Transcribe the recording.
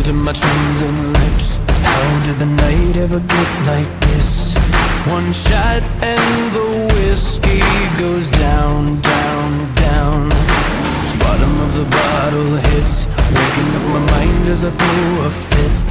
to my trembling lips. How did the night ever get like this? One shot and the whiskey goes down, down, down. Bottom of the bottle hits, waking up my mind as I throw a fit.